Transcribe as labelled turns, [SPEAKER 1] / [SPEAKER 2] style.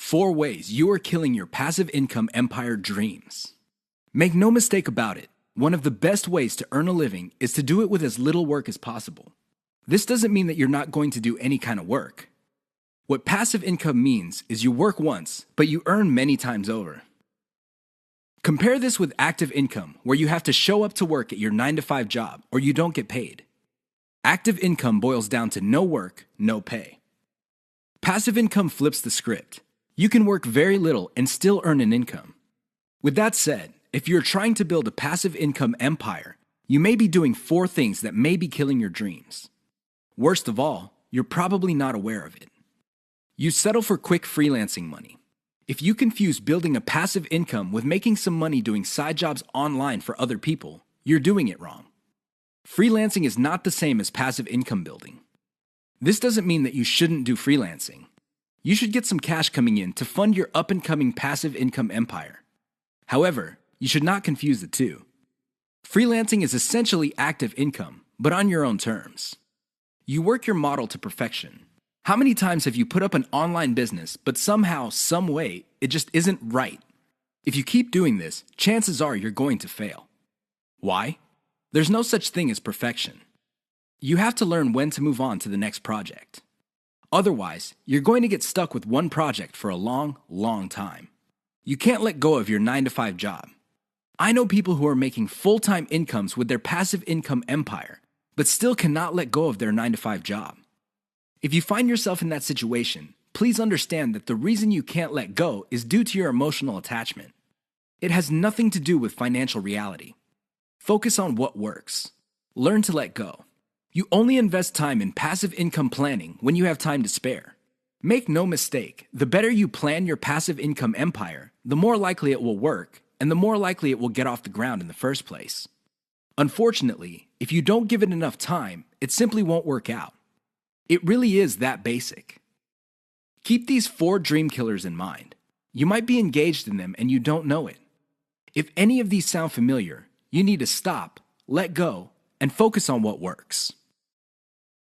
[SPEAKER 1] 4 ways you are killing your passive income empire dreams. Make no mistake about it, one of the best ways to earn a living is to do it with as little work as possible. This doesn't mean that you're not going to do any kind of work. What passive income means is you work once, but you earn many times over. Compare this with active income, where you have to show up to work at your 9-to-5 job or you don't get paid. Active income boils down to no work, no pay. Passive income flips the script. You can work very little and still earn an income. With that said, if you're trying to build a passive income empire, you may be doing 4 things that may be killing your dreams. Worst of all, you're probably not aware of it. You settle for quick freelancing money. If you confuse building a passive income with making some money doing side jobs online for other people, you're doing it wrong. Freelancing is not the same as passive income building. This doesn't mean that you shouldn't do freelancing. You should get some cash coming in to fund your up-and-coming passive income empire. However, you should not confuse the two. Freelancing is essentially active income, but on your own terms. You work your model to perfection. How many times have you put up an online business, but somehow, some way, it just isn't right? If you keep doing this, chances are you're going to fail. Why? There's no such thing as perfection. You have to learn when to move on to the next project. Otherwise, you're going to get stuck with one project for a long, long time. You can't let go of your 9-to-5 job. I know people who are making full-time incomes with their passive income empire, but still cannot let go of their 9-to-5 job. If you find yourself in that situation, please understand that the reason you can't let go is due to your emotional attachment. It has nothing to do with financial reality. Focus on what works. Learn to let go. You only invest time in passive income planning when you have time to spare. Make no mistake, the better you plan your passive income empire, the more likely it will work, and the more likely it will get off the ground in the first place. Unfortunately, if you don't give it enough time, it simply won't work out. It really is that basic. Keep these 4 dream killers in mind. You might be engaged in them and you don't know it. If any of these sound familiar, you need to stop, let go, and focus on what works.